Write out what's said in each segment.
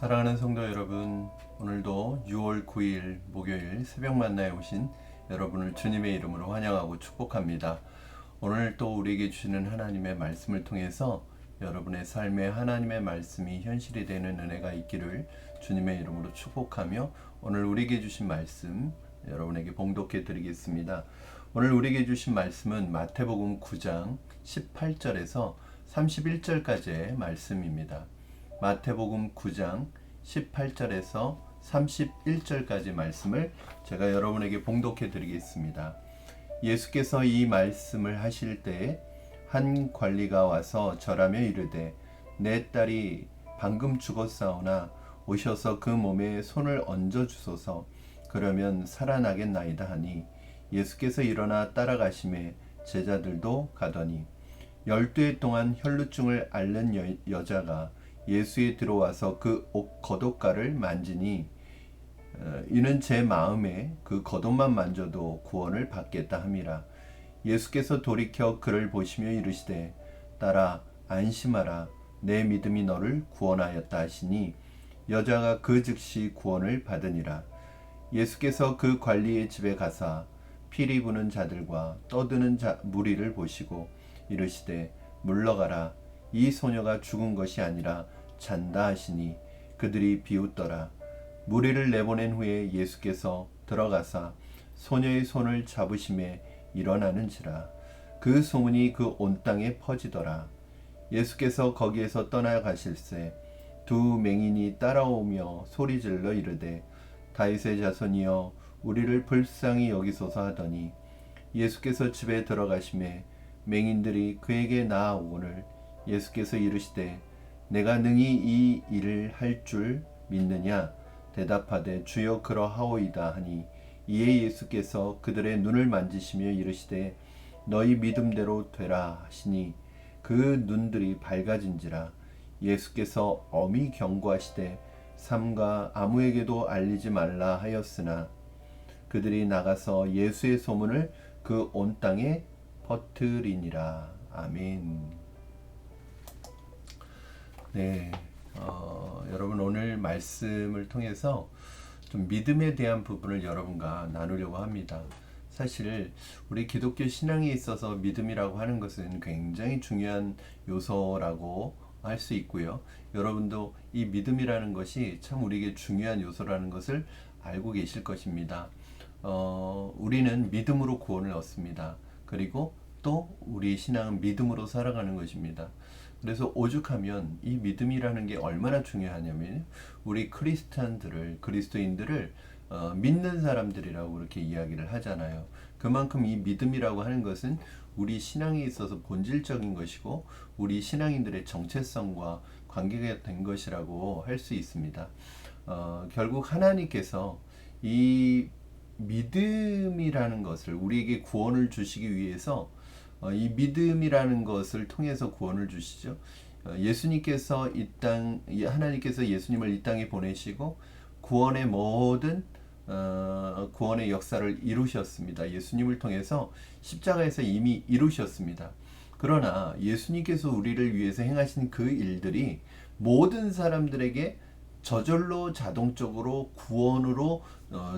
사랑하는 성도 여러분, 오늘도 6월 9일 목요일 새벽 만나에 오신 여러분을 주님의 이름으로 환영하고 축복합니다. 오늘 또 우리에게 주시는 하나님의 말씀을 통해서 여러분의 삶에 하나님의 말씀이 현실이 되는 은혜가 있기를 주님의 이름으로 축복하며 오늘 우리에게 주신 말씀 여러분에게 봉독해 드리겠습니다. 오늘 우리에게 주신 말씀은 마태복음 9장 18절에서 31절까지의 말씀입니다. 마태복음 9장 18절에서 31절까지 말씀을 제가 여러분에게 봉독해 드리겠습니다. 예수께서 이 말씀을 하실 때에 한 관리가 와서 절하며 이르되 내 딸이 방금 죽었사오나 오셔서 그 몸에 손을 얹어 주소서 그러면 살아나겠나이다 하니 예수께서 일어나 따라가심에 제자들도 가더니 12해 동안 혈루증을 앓는 여자가 예수에 들어와서 그 옷 겉옷가를 만지니 이는 제 마음에 그 겉옷만 만져도 구원을 받겠다 함이라. 예수께서 돌이켜 그를 보시며 이르시되 딸아 안심하라 내 믿음이 너를 구원하였다 하시니 여자가 그 즉시 구원을 받으니라. 예수께서 그 관리의 집에 가사 피리 부는 자들과 떠드는 무리를 보시고 이르시되 물러가라 이 소녀가 죽은 것이 아니라 잔다 하시니 그들이 비웃더라. 무리를 내보낸 후에 예수께서 들어가사 소녀의 손을 잡으심에 일어나는지라. 그 소문이 그 온 땅에 퍼지더라. 예수께서 거기에서 떠나가실새 두 맹인이 따라오며 소리질러 이르되 다윗의 자손이여 우리를 불쌍히 여기소서 하더니 예수께서 집에 들어가심에 맹인들이 그에게 나아오거늘 예수께서 이르시되 내가 능히 이 일을 할 줄 믿느냐 대답하되 주여 그러하오이다 하니 이에 예수께서 그들의 눈을 만지시며 이르시되 너희 믿음대로 되라 하시니 그 눈들이 밝아진지라. 예수께서 엄히 경고하시되 삼가 아무에게도 알리지 말라 하였으나 그들이 나가서 예수의 소문을 그 온 땅에 퍼뜨리니라. 아멘. 네, 여러분 오늘 말씀을 통해서 좀 믿음에 대한 부분을 여러분과 나누려고 합니다. 사실 우리 기독교 신앙에 있어서 믿음이라고 하는 것은 굉장히 중요한 요소라고 할 수 있고요. 여러분도 이 믿음이라는 것이 참 우리에게 중요한 요소라는 것을 알고 계실 것입니다. 우리는 믿음으로 구원을 얻습니다. 그리고 또 우리 신앙은 믿음으로 살아가는 것입니다. 그래서 오죽하면 이 믿음이라는 게 얼마나 중요하냐면 우리 그리스도인들을 믿는 사람들이라고 그렇게 이야기를 하잖아요. 그만큼 이 믿음이라고 하는 것은 우리 신앙에 있어서 본질적인 것이고 우리 신앙인들의 정체성과 관계가 된 것이라고 할 수 있습니다. 결국 하나님께서 이 믿음이라는 것을 우리에게 구원을 주시기 위해서 이 믿음이라는 것을 통해서 구원을 주시죠. 예수님께서 하나님께서 예수님을 이 땅에 보내시고 구원의 모든 구원의 역사를 이루셨습니다. 예수님을 통해서 십자가에서 이미 이루셨습니다. 그러나 예수님께서 우리를 위해서 행하신 그 일들이 모든 사람들에게 저절로 자동적으로 구원으로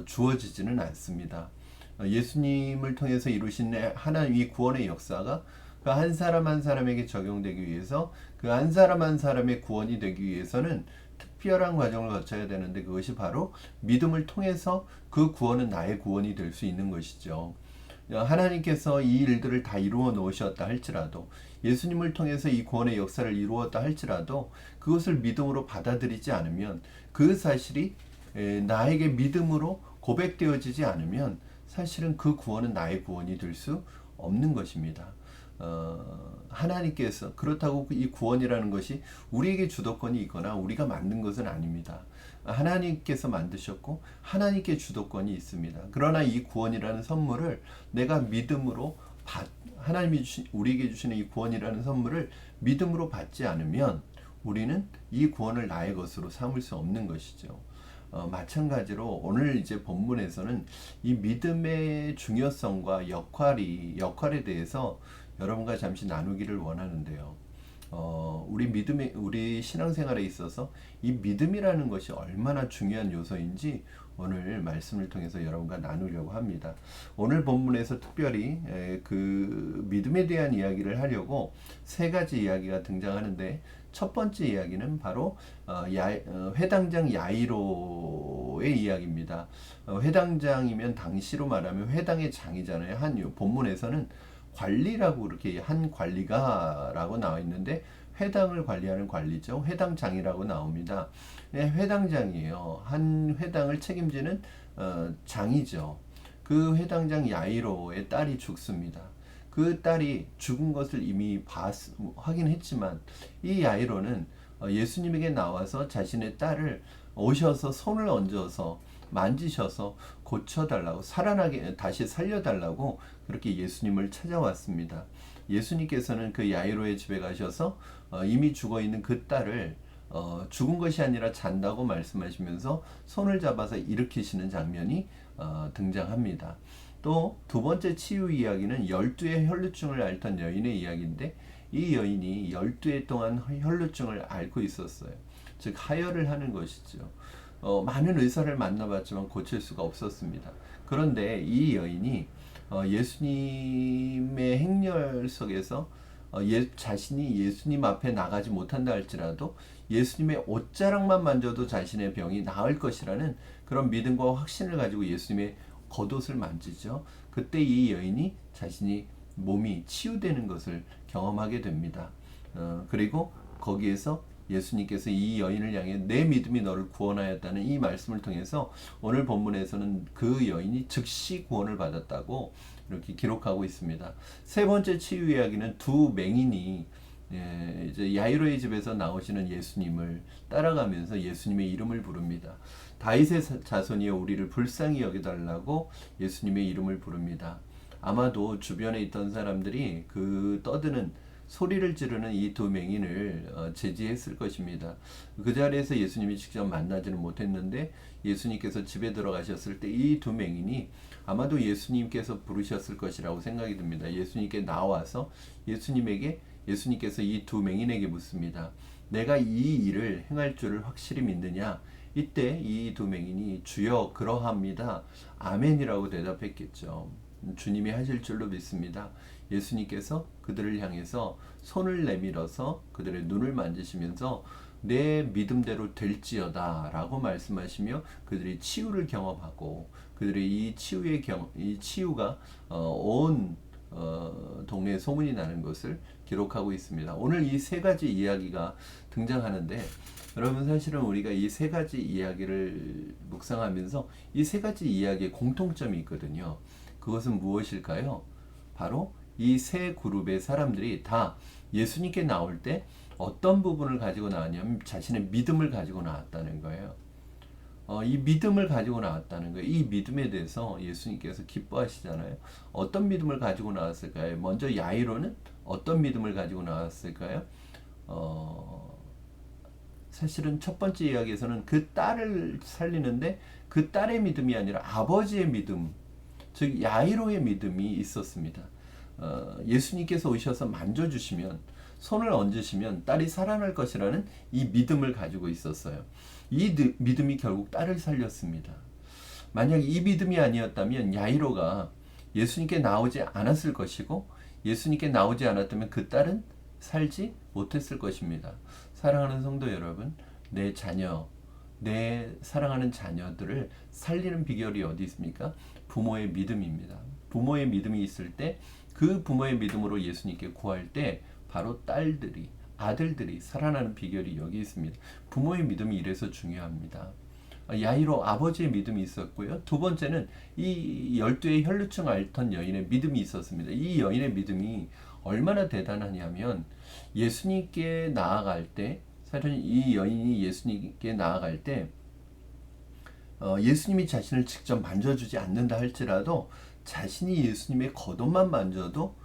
주어지지는 않습니다. 예수님을 통해서 이루신 하나님의 구원의 역사가 그 한 사람 한 사람에게 적용되기 위해서 그 한 사람 한 사람의 구원이 되기 위해서는 특별한 과정을 거쳐야 되는데 그것이 바로 믿음을 통해서 그 구원은 나의 구원이 될 수 있는 것이죠. 하나님께서 이 일들을 다 이루어 놓으셨다 할지라도 예수님을 통해서 이 구원의 역사를 이루었다 할지라도 그것을 믿음으로 받아들이지 않으면 그 사실이 나에게 믿음으로 고백되어지지 않으면 사실은 그 구원은 나의 구원이 될 수 없는 것입니다. 하나님께서 그렇다고 이 구원이라는 것이 우리에게 주도권이 있거나 우리가 만든 것은 아닙니다. 하나님께서 만드셨고 하나님께 주도권이 있습니다. 그러나 이 구원이라는 선물을 내가 믿음으로 하나님이 우리에게 주시는 이 구원이라는 선물을 믿음으로 받지 않으면 우리는 이 구원을 나의 것으로 삼을 수 없는 것이죠. 마찬가지로 오늘 이제 본문에서는 이 믿음의 중요성과 역할에 대해서 여러분과 잠시 나누기를 원하는데요. 우리 신앙생활에 있어서 이 믿음이라는 것이 얼마나 중요한 요소인지 오늘 말씀을 통해서 여러분과 나누려고 합니다. 오늘 본문에서 특별히 그 믿음에 대한 이야기를 하려고 세 가지 이야기가 등장하는데, 첫 번째 이야기는 바로 회당장 야이로의 이야기입니다. 회당장이면 당시로 말하면 회당의 장이잖아요. 본문에서는 관리라고 이렇게 한 관리가라고 나와 있는데, 회당을 관리하는 관리죠. 회당장이라고 나옵니다. 네, 회당장이에요. 한 회당을 책임지는 장이죠. 그 회당장 야이로의 딸이 죽습니다. 그 딸이 죽은 것을 이미 확인했지만 이 야이로는 예수님에게 나와서 자신의 딸을 오셔서 손을 얹어서 만지셔서 고쳐달라고, 살아나게 다시 살려달라고 그렇게 예수님을 찾아왔습니다. 예수님께서는 그 야이로의 집에 가셔서 이미 죽어있는 그 딸을 죽은 것이 아니라 잔다고 말씀하시면서 손을 잡아서 일으키시는 장면이 등장합니다. 또 두 번째 치유 이야기는 12의 혈루증을 앓던 여인의 이야기인데, 이 여인이 12해 동안 혈루증을 앓고 있었어요. 즉 하혈을 하는 것이죠. 많은 의사를 만나봤지만 고칠 수가 없었습니다. 그런데 이 여인이 예수님의 행렬 속에서 자신이 예수님 앞에 나가지 못한다 할지라도 예수님의 옷자락만 만져도 자신의 병이 나을 것이라는 그런 믿음과 확신을 가지고 예수님의 겉옷을 만지죠. 그때 이 여인이 자신이 몸이 치유되는 것을 경험하게 됩니다. 그리고 거기에서 예수님께서 이 여인을 향해 내 믿음이 너를 구원하였다는 이 말씀을 통해서 오늘 본문에서는 그 여인이 즉시 구원을 받았다고 이렇게 기록하고 있습니다. 세 번째 치유 이야기는 두 맹인이 이제 야이로의 집에서 나오시는 예수님을 따라가면서 예수님의 이름을 부릅니다. 다윗의 자손이여 우리를 불쌍히 여겨달라고 예수님의 이름을 부릅니다. 아마도 주변에 있던 사람들이 그 떠드는 소리를 지르는 이 두 맹인을 제지했을 것입니다. 그 자리에서 예수님이 직접 만나지는 못했는데, 예수님께서 집에 들어가셨을 때 이 두 맹인이 아마도 예수님께서 부르셨을 것이라고 생각이 듭니다. 예수님께 나와서 예수님께서 이 두 맹인에게 묻습니다. 내가 이 일을 행할 줄을 확실히 믿느냐? 이때 이 두 맹인이 주여 그러합니다. 아멘이라고 대답했겠죠. 주님이 하실 줄로 믿습니다. 예수님께서 그들을 향해서 손을 내밀어서 그들의 눈을 만지시면서 내 믿음대로 될지어다 라고 말씀하시며 그들이 치유를 경험하고, 그들의 이 치유가 온 동네에 소문이 나는 것을 기록하고 있습니다. 오늘 이 세 가지 이야기가 등장하는데, 여러분 사실은 우리가 이 세 가지 이야기를 묵상하면서 이 세 가지 이야기에 공통점이 있거든요. 그것은 무엇일까요? 바로 이 세 그룹의 사람들이 다 예수님께 나올 때 어떤 부분을 가지고 나왔냐면 자신의 믿음을 가지고 나왔다는 거예요. 이 믿음을 가지고 나왔다는 거예요. 이 믿음에 대해서 예수님께서 기뻐하시잖아요. 어떤 믿음을 가지고 나왔을까요? 먼저 야이로는 어떤 믿음을 가지고 나왔을까요? 사실은 첫 번째 이야기에서는 그 딸을 살리는데 그 딸의 믿음이 아니라 아버지의 믿음, 즉 야이로의 믿음이 있었습니다. 예수님께서 오셔서 만져주시면, 손을 얹으시면 딸이 살아날 것이라는 이 믿음을 가지고 있었어요. 이 믿음이 결국 딸을 살렸습니다. 만약 이 믿음이 아니었다면 야이로가 예수님께 나오지 않았을 것이고, 예수님께 나오지 않았다면 그 딸은 살지 못했을 것입니다. 사랑하는 성도 여러분, 내 사랑하는 자녀들을 살리는 비결이 어디 있습니까? 부모의 믿음입니다. 부모의 믿음이 있을 때, 그 부모의 믿음으로 예수님께 구할 때 바로 아들들이 살아나는 비결이 여기 있습니다. 부모의 믿음이 이래서 중요합니다. 야이로 아버지의 믿음이 있었고요. 두 번째는 이 12의 혈루증 앓던 여인의 믿음이 있었습니다. 이 여인의 믿음이 얼마나 대단하냐면, 예수님께 나아갈 때, 사실 이 여인이 예수님께 나아갈 때 예수님이 자신을 직접 만져주지 않는다 할지라도 자신이 예수님의 겉옷만 만져도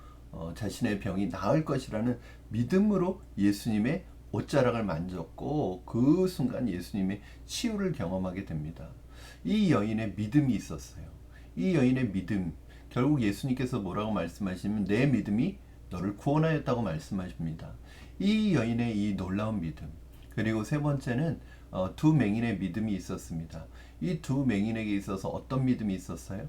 자신의 병이 나을 것이라는 믿음으로 예수님의 옷자락을 만졌고, 그 순간 예수님의 치유를 경험하게 됩니다. 이 여인의 믿음이 있었어요. 이 여인의 믿음, 결국 예수님께서 뭐라고 말씀하시면 내 믿음이 너를 구원하였다고 말씀하십니다. 이 여인의 이 놀라운 믿음, 그리고 세 번째는 두 맹인의 믿음이 있었습니다. 이 두 맹인에게 있어서 어떤 믿음이 있었어요?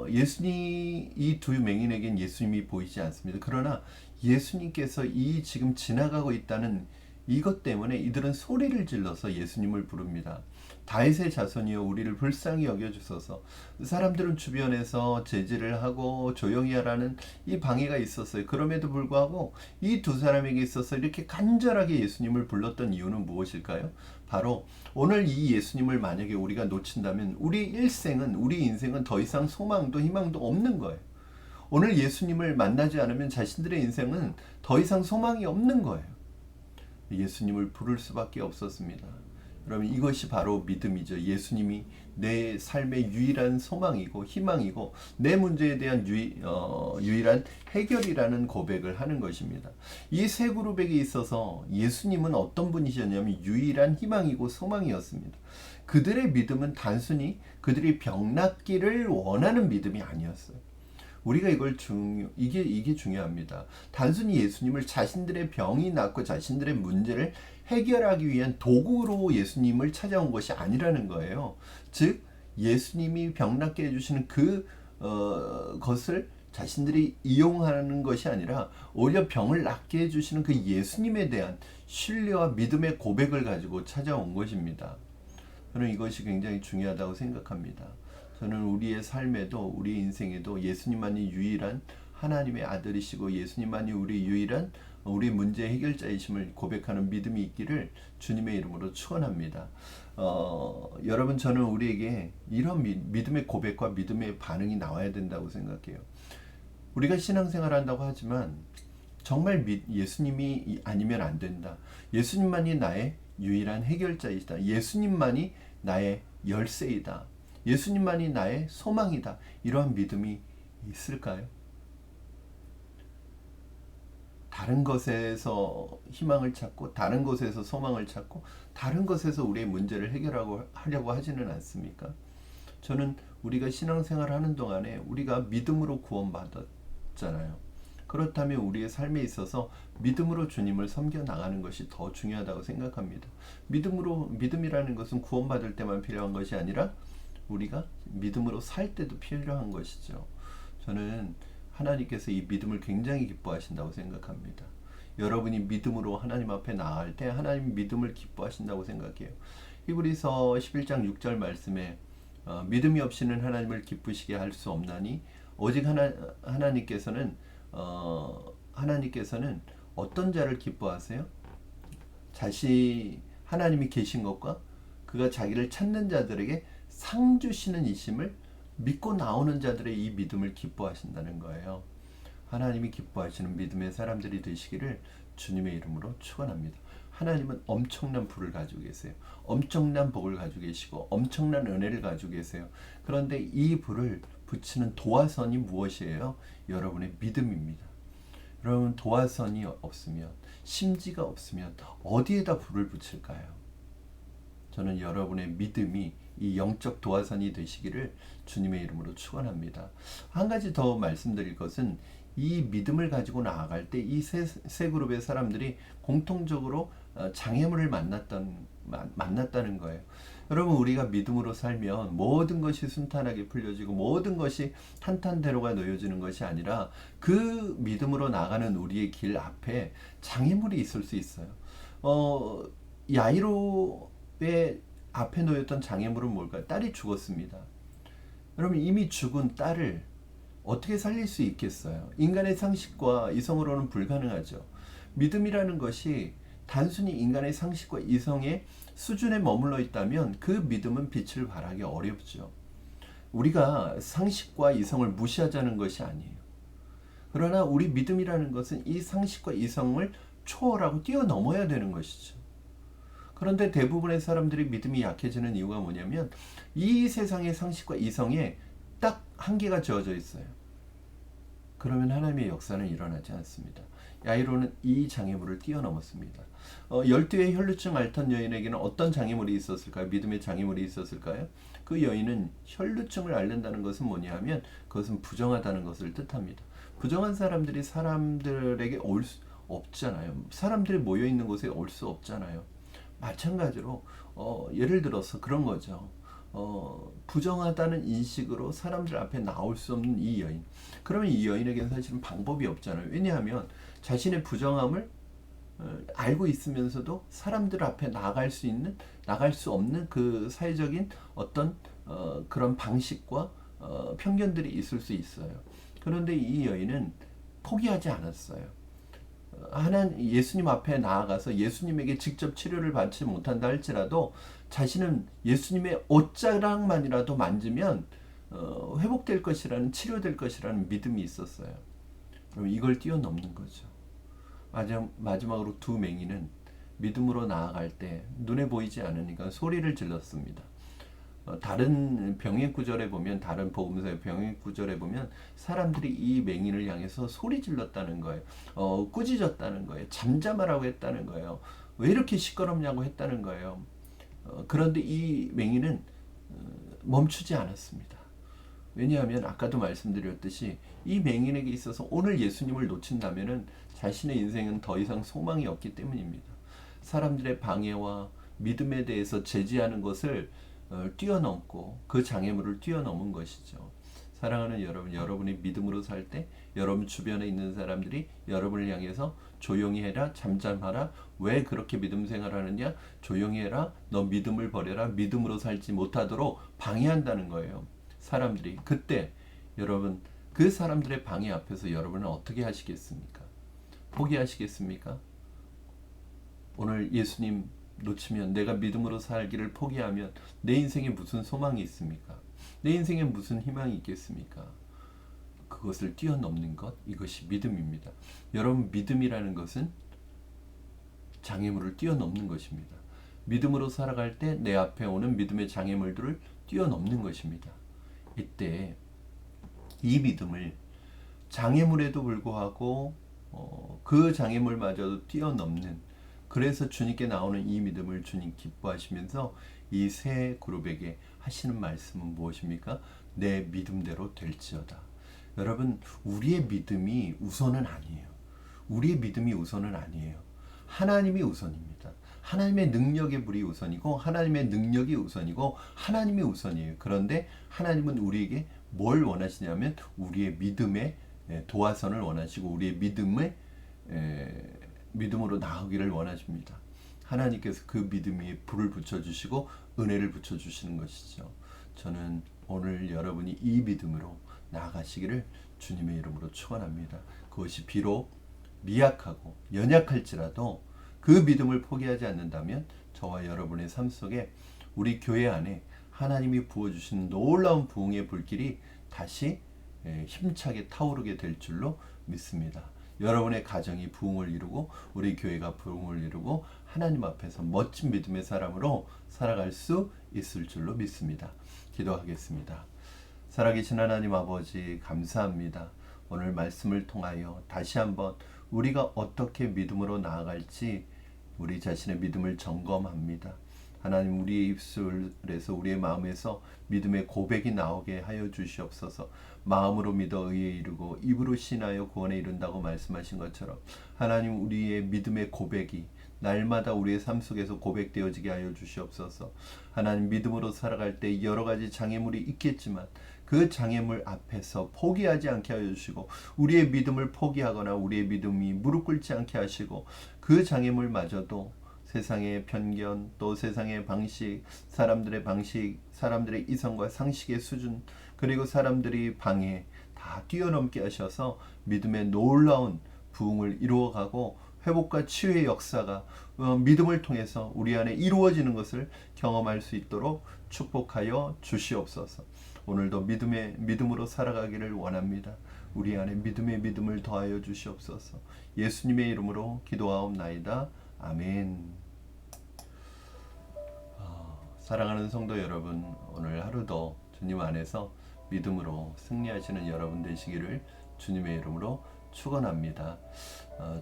이 두 맹인에겐 예수님이 보이지 않습니다. 그러나 예수님께서 이 지금 지나가고 있다는 이것 때문에 이들은 소리를 질러서 예수님을 부릅니다. 다윗의 자손이여 우리를 불쌍히 여겨주소서. 사람들은 주변에서 제지를 하고 조용히 하라는 이 방해가 있었어요. 그럼에도 불구하고 이 두 사람에게 있어서 이렇게 간절하게 예수님을 불렀던 이유는 무엇일까요? 바로 오늘 이 예수님을 만약에 우리가 놓친다면 우리 인생은 더 이상 소망도 희망도 없는 거예요. 오늘 예수님을 만나지 않으면 자신들의 인생은 더 이상 소망이 없는 거예요. 예수님을 부를 수밖에 없었습니다. 여러분, 이것이 바로 믿음이죠. 예수님이 내 삶의 유일한 소망이고 희망이고 내 문제에 대한 유일한 해결이라는 고백을 하는 것입니다. 이 세 그룹에게 있어서 예수님은 어떤 분이셨냐면 유일한 희망이고 소망이었습니다. 그들의 믿음은 단순히 그들이 병 낫기를 원하는 믿음이 아니었어요. 우리가 이게 중요합니다. 단순히 예수님을 자신들의 병이 낫고 자신들의 문제를 해결하기 위한 도구로 예수님을 찾아온 것이 아니라는 거예요. 즉 예수님이 병 낫게 해주시는 것을 자신들이 이용하는 것이 아니라 오히려 병을 낫게 해주시는 그 예수님에 대한 신뢰와 믿음의 고백을 가지고 찾아온 것입니다. 저는 이것이 굉장히 중요하다고 생각합니다. 저는 우리의 삶에도 우리 인생에도 예수님만이 유일한 하나님의 아들이시고 예수님만이 우리 문제 해결자이심을 고백하는 믿음이 있기를 주님의 이름으로 축원합니다. 여러분, 저는 우리에게 이런 믿음의 고백과 믿음의 반응이 나와야 된다고 생각해요. 우리가 신앙생활 한다고 하지만 정말 예수님이 아니면 안 된다. 예수님만이 나의 유일한 해결자이다. 예수님만이 나의 열쇠이다. 예수님만이 나의 소망이다. 이러한 믿음이 있을까요? 다른 것에서 희망을 찾고 다른 것에서 소망을 찾고 다른 것에서 우리의 문제를 하려고 하지는 않습니까? 저는 우리가 신앙생활 하는 동안에 우리가 믿음으로 구원받았잖아요. 그렇다면 우리의 삶에 있어서 믿음으로 주님을 섬겨 나가는 것이 더 중요하다고 생각합니다. 믿음이라는 것은 구원받을 때만 필요한 것이 아니라 우리가 믿음으로 살 때도 필요한 것이죠. 저는 하나님께서 이 믿음을 굉장히 기뻐하신다고 생각합니다. 여러분이 믿음으로 하나님 앞에 나아갈 때 하나님 믿음을 기뻐하신다고 생각해요. 히브리서 11장 6절 말씀에 믿음이 없이는 하나님을 기쁘시게 할 수 없나니 오직 하나님께서는 어떤 자를 기뻐하세요? 하나님이 계신 것과 그가 자기를 찾는 자들에게 상 주시는 이심을 믿고 나오는 자들의 이 믿음을 기뻐하신다는 거예요. 하나님이 기뻐하시는 믿음의 사람들이 되시기를 주님의 이름으로 축원합니다. 하나님은 엄청난 부를 가지고 계세요. 엄청난 복을 가지고 계시고 엄청난 은혜를 가지고 계세요. 그런데 이 불을 붙이는 도화선이 무엇이에요? 여러분의 믿음입니다. 여러분, 도화선이 없으면, 심지가 없으면 어디에다 불을 붙일까요? 저는 여러분의 믿음이 이 영적 도화선이 되시기를 주님의 이름으로 축원합니다. 한 가지 더 말씀드릴 것은 이 믿음을 가지고 나아갈 때 이 세 그룹의 사람들이 공통적으로 장애물을 만났다는 거예요. 여러분, 우리가 믿음으로 살면 모든 것이 순탄하게 풀려지고 모든 것이 탄탄대로가 놓여지는 것이 아니라 그 믿음으로 나가는 우리의 길 앞에 장애물이 있을 수 있어요. 야이로의 앞에 놓였던 장애물은 뭘까요? 딸이 죽었습니다. 여러분, 이미 죽은 딸을 어떻게 살릴 수 있겠어요? 인간의 상식과 이성으로는 불가능하죠. 믿음이라는 것이 단순히 인간의 상식과 이성의 수준에 머물러 있다면 그 믿음은 빛을 발하기 어렵죠. 우리가 상식과 이성을 무시하자는 것이 아니에요. 그러나 우리 믿음이라는 것은 이 상식과 이성을 초월하고 뛰어넘어야 되는 것이죠. 그런데 대부분의 사람들이 믿음이 약해지는 이유가 뭐냐면 이 세상의 상식과 이성에 딱 한계가 지어져 있어요. 그러면 하나님의 역사는 일어나지 않습니다. 야이로는 이 장애물을 뛰어넘었습니다. 12의 혈루증 앓던 여인에게는 어떤 장애물이 있었을까요? 믿음의 장애물이 있었을까요? 그 여인은 혈루증을 앓는다는 것은 뭐냐 하면 그것은 부정하다는 것을 뜻합니다. 부정한 사람들이 사람들에게 없잖아요. 사람들이 모여 있는 곳에 올 수 없잖아요. 마찬가지로 예를 들어서 그런 거죠. 부정하다는 인식으로 사람들 앞에 나올 수 없는 이 여인. 그러면 이 여인에게는 사실은 방법이 없잖아요. 왜냐하면 자신의 부정함을 알고 있으면서도 사람들 앞에 나갈 수 없는 그 사회적인 어떤 그런 방식과 편견들이 있을 수 있어요. 그런데 이 여인은 포기하지 않았어요. 예수님 앞에 나아가서 예수님에게 직접 치료를 받지 못한다 할지라도 자신은 예수님의 옷자락만이라도 만지면 회복될 것이라는, 치료될 것이라는 믿음이 있었어요. 그럼 이걸 뛰어넘는 거죠. 마지막으로 두 맹인은 믿음으로 나아갈 때 눈에 보이지 않으니까 소리를 질렀습니다. 다른 병행 구절에 보면, 다른 복음서의 병행 구절에 보면 사람들이 이 맹인을 향해서 소리 질렀다는 거예요. 꾸짖었다는 거예요. 잠잠하라고 했다는 거예요. 왜 이렇게 시끄럽냐고 했다는 거예요. 그런데 이 맹인은 멈추지 않았습니다. 왜냐하면 아까도 말씀드렸듯이 이 맹인에게 있어서 오늘 예수님을 놓친다면은 자신의 인생은 더 이상 소망이 없기 때문입니다. 사람들의 방해와 믿음에 대해서 제지하는 것을 뛰어넘고 그 장애물을 뛰어넘은 것이죠. 사랑하는 여러분, 여러분이 믿음으로 살 때 여러분 주변에 있는 사람들이 여러분을 향해서 조용히 해라, 잠잠하라, 왜 그렇게 믿음 생활하느냐, 조용히 해라, 너 믿음을 버려라, 믿음으로 살지 못하도록 방해한다는 거예요. 사람들이. 그때 여러분, 그 사람들의 방해 앞에서 여러분은 어떻게 하시겠습니까? 포기하시겠습니까? 오늘 예수님 놓치면, 내가 믿음으로 살기를 포기하면 내 인생에 무슨 소망이 있습니까? 내 인생에 무슨 희망이 있겠습니까? 그것을 뛰어넘는 것, 이것이 믿음입니다. 여러분, 믿음이라는 것은 장애물을 뛰어넘는 것입니다. 믿음으로 살아갈 때 내 앞에 오는 믿음의 장애물들을 뛰어넘는 것입니다. 이때 이 믿음을 장애물에도 불구하고 그 장애물마저도 뛰어넘는, 그래서 주님께 나오는 이 믿음을 주님 기뻐하시면서 이 세 그룹에게 하시는 말씀은 무엇입니까? 내 믿음대로 될지어다. 여러분, 우리의 믿음이 우선은 아니에요. 우리의 믿음이 우선은 아니에요. 하나님이 우선입니다. 하나님의 능력의 불이 우선이고, 하나님의 능력이 우선이고, 하나님이 우선이에요. 그런데 하나님은 우리에게 뭘 원하시냐면 우리의 믿음의 도화선을 원하시고, 우리의 믿음으로 나아가기를 원하십니다. 하나님께서 그 믿음 위에 불을 붙여주시고 은혜를 붙여주시는 것이죠. 저는 오늘 여러분이 이 믿음으로 나아가시기를 주님의 이름으로 축원합니다. 그것이 비록 미약하고 연약할지라도 그 믿음을 포기하지 않는다면 저와 여러분의 삶 속에, 우리 교회 안에 하나님이 부어주신 놀라운 부흥의 불길이 다시 힘차게 타오르게 될 줄로 믿습니다. 여러분의 가정이 부흥을 이루고 우리 교회가 부흥을 이루고 하나님 앞에서 멋진 믿음의 사람으로 살아갈 수 있을 줄로 믿습니다. 기도하겠습니다. 살아계신 하나님 아버지, 감사합니다. 오늘 말씀을 통하여 다시 한번 우리가 어떻게 믿음으로 나아갈지 우리 자신의 믿음을 점검합니다. 하나님, 우리의 입술에서, 우리의 마음에서 믿음의 고백이 나오게 하여 주시옵소서. 마음으로 믿어 의에 이르고 입으로 신하여 구원에 이른다고 말씀하신 것처럼 하나님, 우리의 믿음의 고백이 날마다 우리의 삶 속에서 고백되어지게 하여 주시옵소서. 하나님, 믿음으로 살아갈 때 여러 가지 장애물이 있겠지만 그 장애물 앞에서 포기하지 않게 하여 주시고, 우리의 믿음을 포기하거나 우리의 믿음이 무릎 꿇지 않게 하시고, 그 장애물마저도 세상의 편견, 또 세상의 방식, 사람들의 방식, 사람들의 이성과 상식의 수준, 그리고 사람들이 방해 다 뛰어넘게 하셔서 믿음의 놀라운 부흥을 이루어가고 회복과 치유의 역사가 믿음을 통해서 우리 안에 이루어지는 것을 경험할 수 있도록 축복하여 주시옵소서. 오늘도 믿음으로 살아가기를 원합니다. 우리 안에 믿음의 믿음을 더하여 주시옵소서. 예수님의 이름으로 기도하옵나이다. 아멘. 사랑하는 성도 여러분, 오늘 하루도 주님 안에서 믿음으로 승리하시는 여러분 되시기를 주님의 이름으로 축원합니다.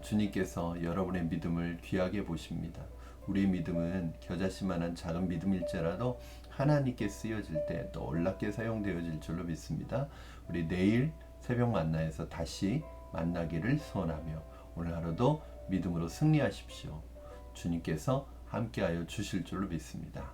주님께서 여러분의 믿음을 귀하게 보십니다. 우리의 믿음은 겨자씨만한 작은 믿음일지라도 하나님께 쓰여질 때 놀랍게 사용되어질 줄로 믿습니다. 우리 내일 새벽 만나에서 다시 만나기를 소원하며 오늘 하루도 믿음으로 승리하십시오. 주님께서 함께하여 주실 줄로 믿습니다.